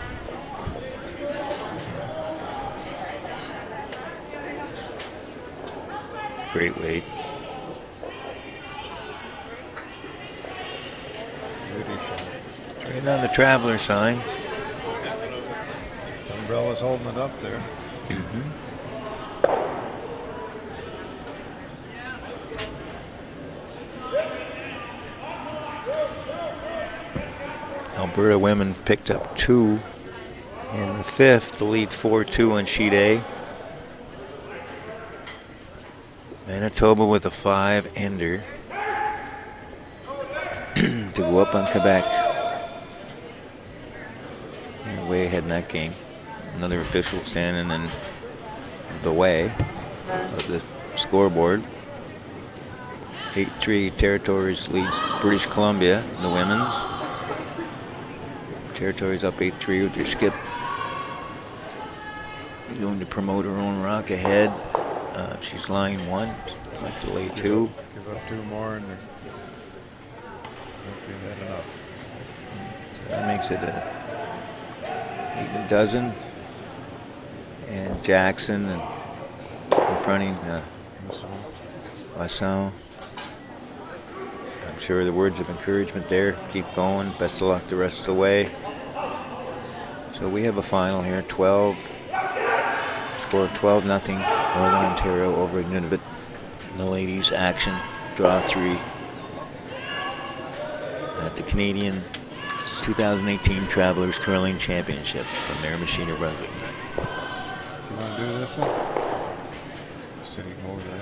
Great weight. Beauty shot. Right on the traveler sign. Umbrella's holding it up there. Alberta women picked up 2 in the 5th to lead 4-2 on sheet A. Manitoba with a 5-ender to go up on Quebec. They're way ahead in that game. Another official standing in the way of the scoreboard. 8-3 Territories leads British Columbia, the women's. Territories up 8-3 with their skip. Going to promote her own rock ahead. She's lying 1. Like to lay 2. Give up 2 more and won't be that enough. So that makes it a even dozen. And Jackson and confronting Masson. I'm sure the words of encouragement there. Keep going. Best of luck the rest of the way. So we have a final here. 12. Score of 12-0. Northern Ontario over Nunavut. The ladies action. Draw 3 at the Canadian 2018 Travelers Curling Championship from Miramichi, New Brunswick. You want to do this one? Sitting over there.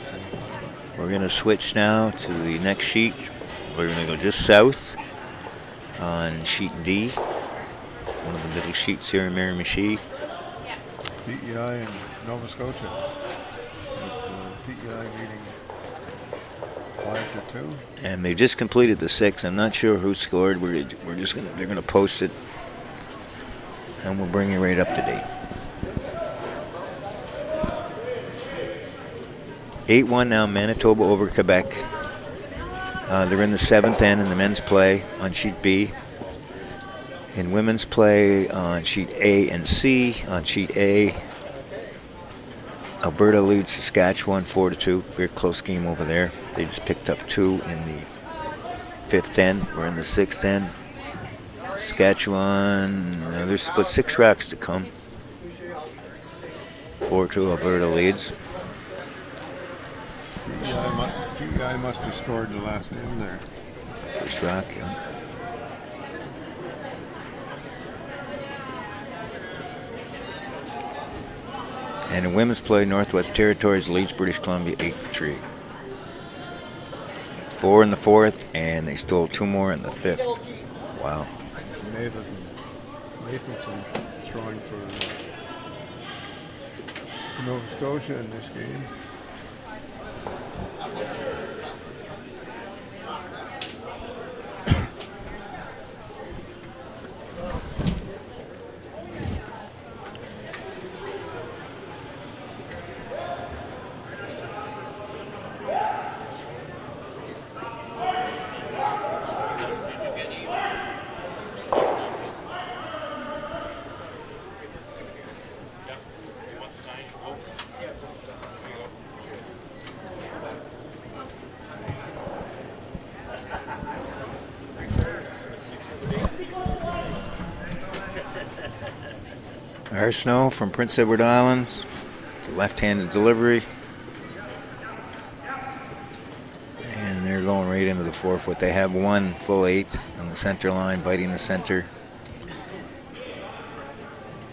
We're going to switch now to the next sheet. We're going to go just south on sheet D, one of the middle sheets here in Miramichi. PEI in Nova Scotia. With PEI meeting 5-2. And they just completed the 6. I'm not sure who scored. They're gonna post it, and we'll bring you right up to date. 8-1 now, Manitoba over Quebec. They're in the 7th end in the men's play on sheet B. In women's play on sheet A and C. On sheet A, Alberta leads Saskatchewan 4-2. Very close game over there. They just picked up 2 in the 5th end. We're in the 6th end. Saskatchewan, there's but 6 racks to come. 4-2 Alberta leads. PEI must have scored the last end there. First rack, yeah. And in women's play, Northwest Territories leads British Columbia 8-3. 4 in the 4th, and they stole 2 more in the 5th. Wow. Nathanson throwing for Nova Scotia in this game. Our Snow from Prince Edward Island, left-handed delivery, and they're going right into the 4-foot. They have 1 full 8 on the center line, biting the center,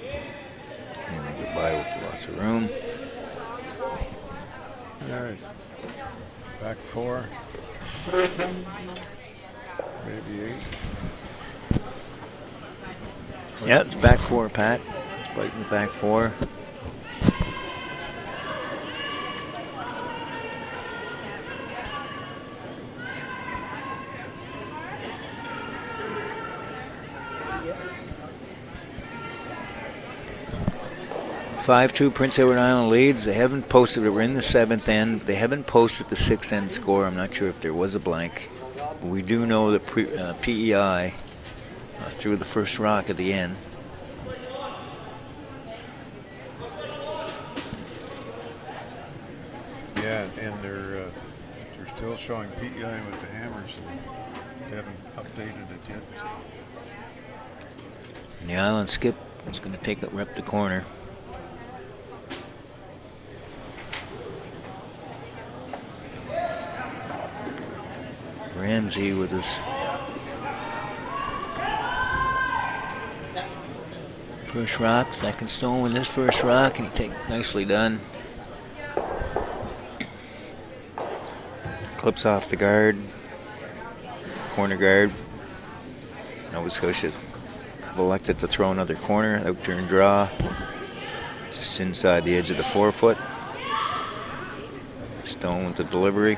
and they get by with lots of room. All right, back 4, maybe 8. Yeah, it's back 4, Pat. Biting the back 4. Prince Edward Island leads. They haven't posted it. We're in the 7th end. They haven't posted the 6th end score. I'm not sure if there was a blank. But we do know that PEI threw the first rock at the end. Yeah, and they're still showing PEI with the hammers. So they haven't updated it yet. And the Island skip is going to rep the corner. Ramsey with his first rock, second stone with his first rock, and he take nicely done. Clips off the guard, corner guard. Nova Scotia have elected to throw another corner, outturn draw, just inside the edge of the 4-foot. Stone with the delivery.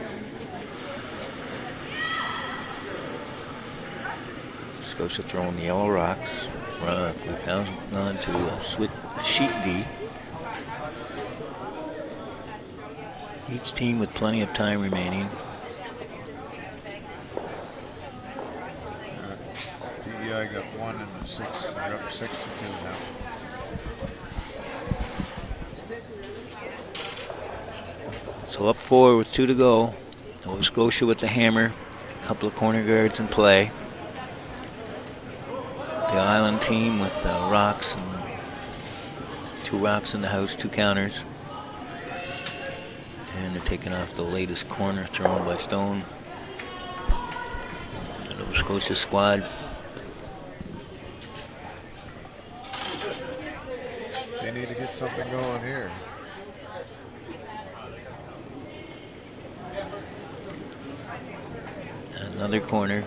Scotia throwing the yellow rocks. We've now gone to sheet D. Each team with plenty of time remaining. PEI got 1 in the 6th. They're up 6-2 now. So up 4 with 2 to go. Nova Scotia with the hammer. A couple of corner guards in play. The Island team with rocks and 2 rocks in the house, 2 counters. And they're taking off the latest corner thrown by Stone. The Nova Scotia squad. They need to get something going here. Another corner.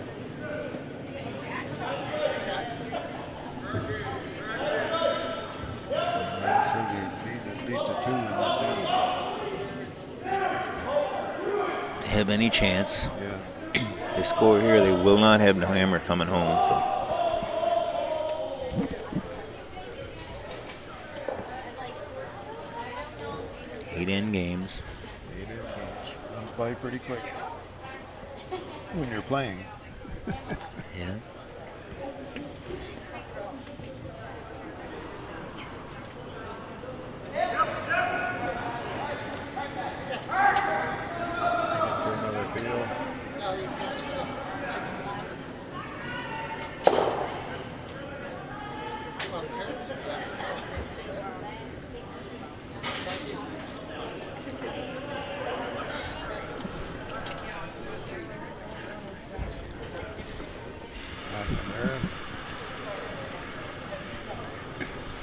have any chance. Yeah. They score here, they will not have the hammer coming home. So. Eight-in games. 8 in games. Runs by pretty quick when you're playing. Yeah. For another deal.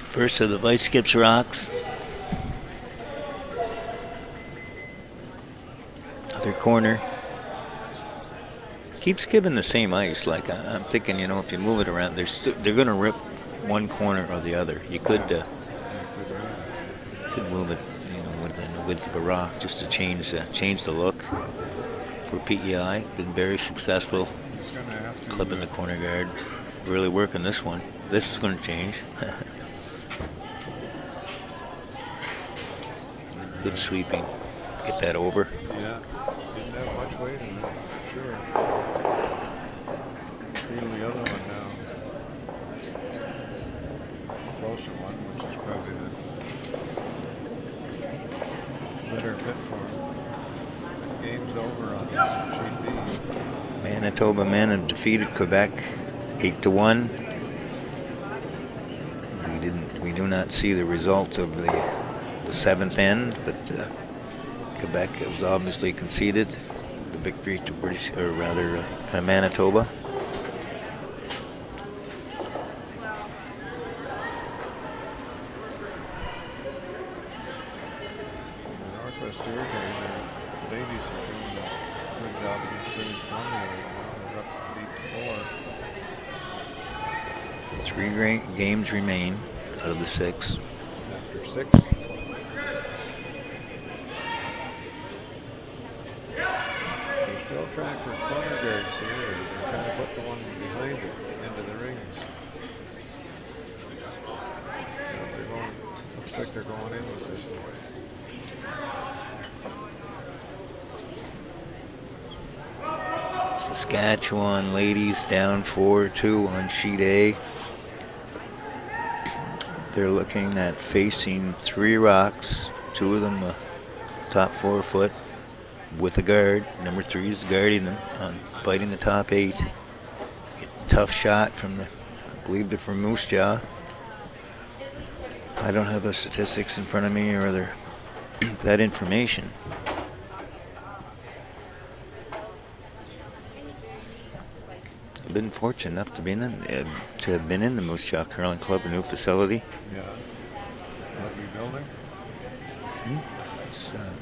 First of the Vice Skips Rocks. Other corner. Keeps giving the same ice. Like I'm thinking, you know, if you move it around, they're going to rip one corner or the other. You could move it, you know, with the rock just to change the look. For PEI, been very successful. Clipping the corner guard, really working this one. This is going to change. Good sweeping. Get that over. Yeah. Didn't have much weight in it, sure. Feel the other one now. Closer one, which is probably the better fit for him. Game's over on sheet B. Manitoba men have defeated Quebec 8-1. We do not see the result of the seventh end, but Quebec has obviously conceded the victory to Manitoba. The Northwest Territories, the ladies are doing a good job against British Columbia right now. They're up 8-4. 3 games remain out of the 6. After 6. Still trying for corner guards here. They're trying to put the one behind it into the rings. Looks like they're going in with this one. Saskatchewan ladies down 4-2 on sheet A. They're looking at facing 3 rocks, 2 of them top 4 foot. With a guard. Number 3 is guarding them on biting the top 8. Tough shot from I believe they're from Moose Jaw. I don't have the statistics in front of me or that information. I've been fortunate enough to have been in the Moose Jaw Curling Club, a new facility. Yeah. Lovely building. It's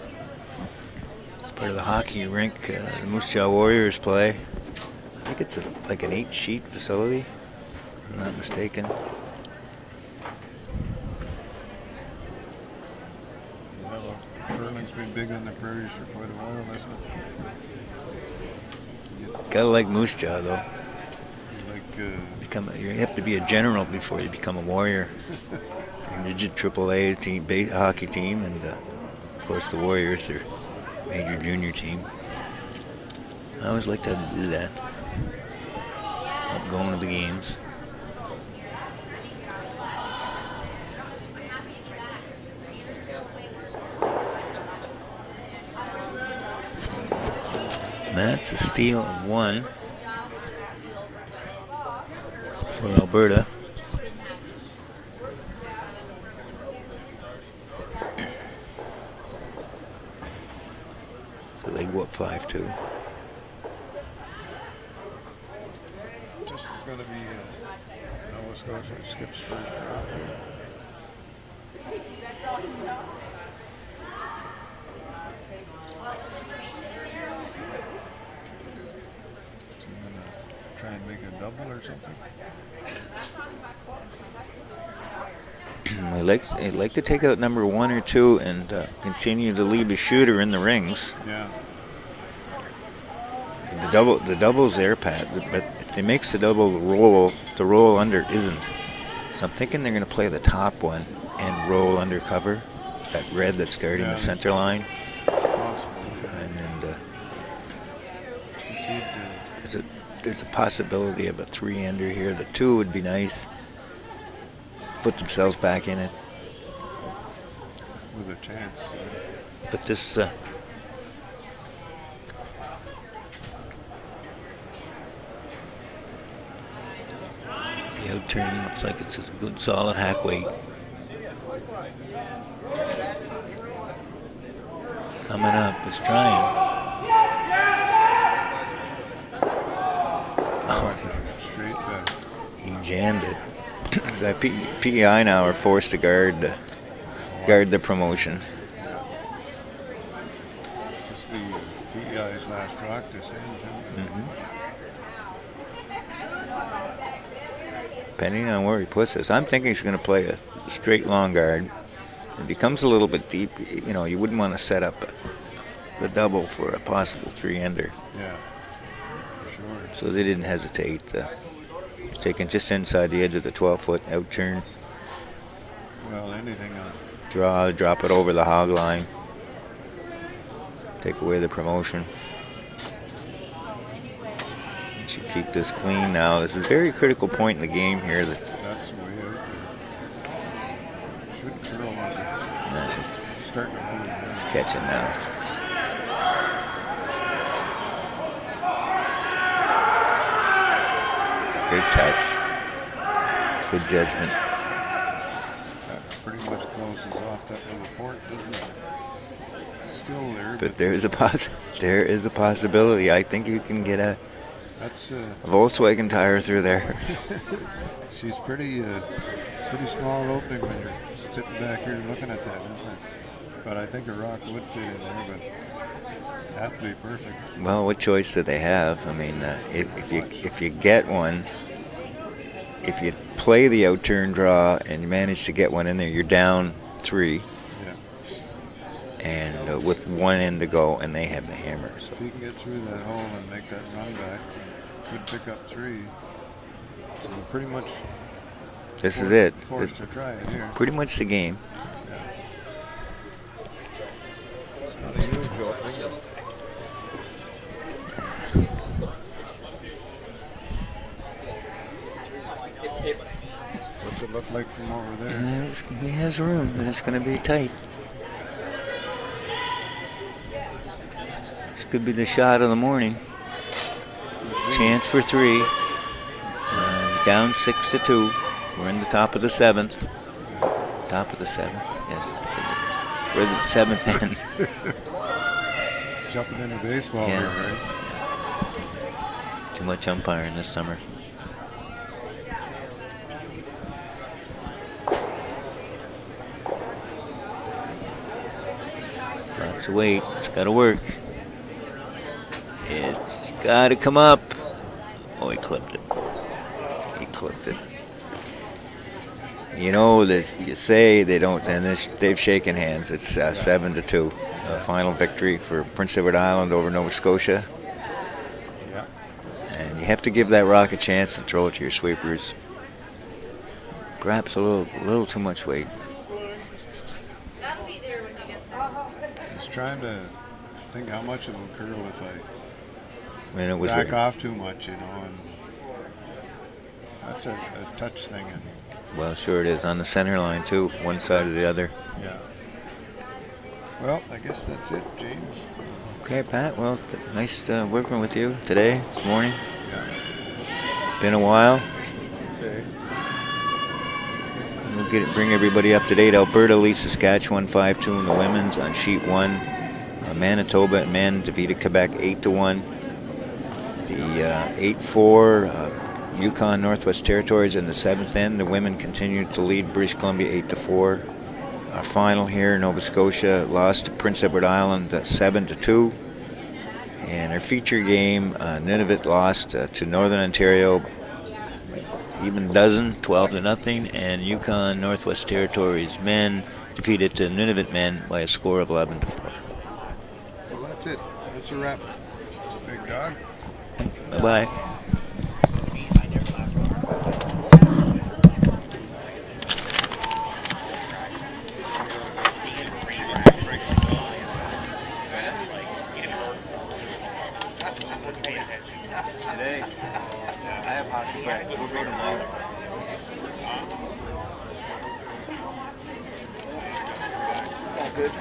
part of the hockey rink the Moose Jaw Warriors play. I think it's like an 8-sheet facility, if I'm not mistaken. Yeah, well, curling's been big on the prairies for quite a while, hasn't it? Gotta like Moose Jaw though. Like, you have to be a general before you become a warrior. Rigid AAA team, hockey team, and of course the Warriors are major junior team. I always like to do that. Up going to the games. That's a steal of 1 for Alberta. So they go up 5-2. this is going to be Nova Scotia skips first round. Try and make a double or something. I'd like to take out number 1 or 2 and continue to leave a shooter in the rings. Yeah. The double's there, Pat, but if they makes the double the roll under isn't. So I'm thinking they're going to play the top one and roll under cover, that red that's guarding the center line. Possible. And Let's see if there's a possibility of a 3-ender here. The 2 would be nice. Put themselves back in it. with a chance. But this the out turn looks like it's a good solid hack weight. Coming up, it's trying. Oh, Straight back. he jammed it. That PEI now are forced to guard the promotion. This will be PEI's last rock this end. Depending on where he puts this, I'm thinking he's going to play a straight long guard. It becomes a little bit deep. You know, you wouldn't want to set up the double for a possible 3-ender. Yeah, for sure. So they didn't hesitate. He's taken just inside the edge of the 12-foot out turn. Well, anything on. Drop it over the hog line. Take away the promotion. You should keep this clean now. This is a very critical point in the game here. That's way out there. Should curl under. He's Starting to move. catching now. Good touch. Good judgment. That pretty much closes off that little port, doesn't it? Still there. But there is a possibility. I think you can get a That's Volkswagen tire through there. she's pretty small opening when you're sitting back here looking at that, isn't it? But I think a rock would fit in there, but that'd be perfect. Well, what choice do they have? I mean, if you get one, if you play the out turn draw and you manage to get one in there, you're down 3. Yeah. And with 1 end to go, and they have the hammer. So If he can get through that hole and make that run back, could pick up 3. So pretty much. this is it. Forced to try it here. Pretty much the game. It's not a huge opening. What's it look like from over there? He has room, but it's going to be tight. This could be the shot of the morning. Chance for 3. He's down 6-2. We're in the top of the 7th. Top of the 7th. Yes, I said it. We're the 7th end. Jumping into baseball Yeah. here, right? Too much umpiring this summer. Lots of weight. It's got to work. It's got to come up. Oh, he clipped it. He clipped it. You know, this, you say they don't, and they've shaken hands. It's 7-2. Final victory for Prince Edward Island over Nova Scotia. Yeah. And you have to give that rock a chance and throw it to your sweepers. Perhaps a little too much weight. Just trying to think how much it will curl if I And it was back off too much, you know. And that's a touch thing. And well, sure it is on the center line too, one side or the other. yeah. Well, I guess that's it, James. Okay, Pat. Well, nice working with you today, this morning. Yeah. Been a while. Okay. We'll bring everybody up to date. Alberta leads Saskatchewan 5-2 in the women's on sheet 1. Manitoba and men defeated Quebec 8-1. The 8-4 Yukon Northwest Territories in the 7th end. The women continued to lead British Columbia 8-4. Our final here, Nova Scotia lost to Prince Edward Island 7-2. And our feature game, Nunavut lost to Northern Ontario, even dozen, 12-0. And Yukon Northwest Territories men defeated the Nunavut men by a score of 11-4. Well, that's it. That's a wrap. Big dog. Bye-bye. Today, I have hockey practice. We'll go tonight. Oh, good.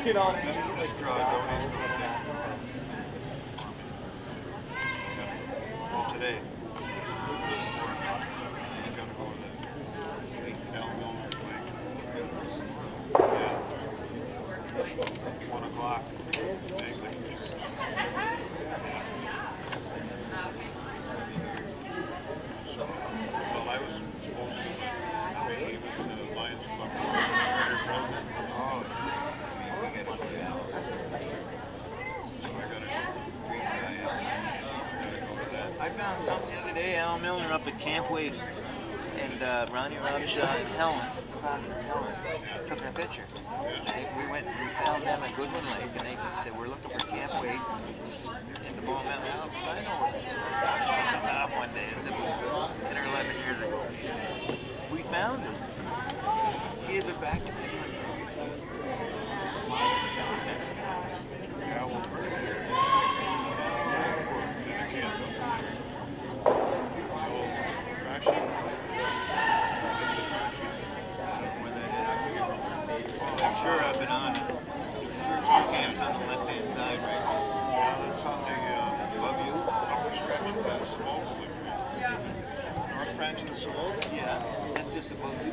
You know, This draw donates to well, today. I'm gonna go to the Al Milner's Lake. Yeah. 1 o'clock. Anglican Church. So, well, I was supposed to, but he was Lions Club charter president. Oh, we got to go out. So I gotta go to that. I found something the other day, Al Milner up at Camp Wade, and Ronnie Robshaw and Helen took a picture. We went and we found them at Goodwin Lake, and they said, we're looking for Camp Wade in the Ball Mountain House. I know it. Took it off one day and said, 10 or 11 years ago. We found him. He had been back in that country. Yeah, well, for trashing. I'm sure I've been on it. There's 3 or 4 camps on the left-hand side, right? Yeah, that's on the Above you? upper stretch of the smoke. North branch of the smoke. Yeah, that's just above you.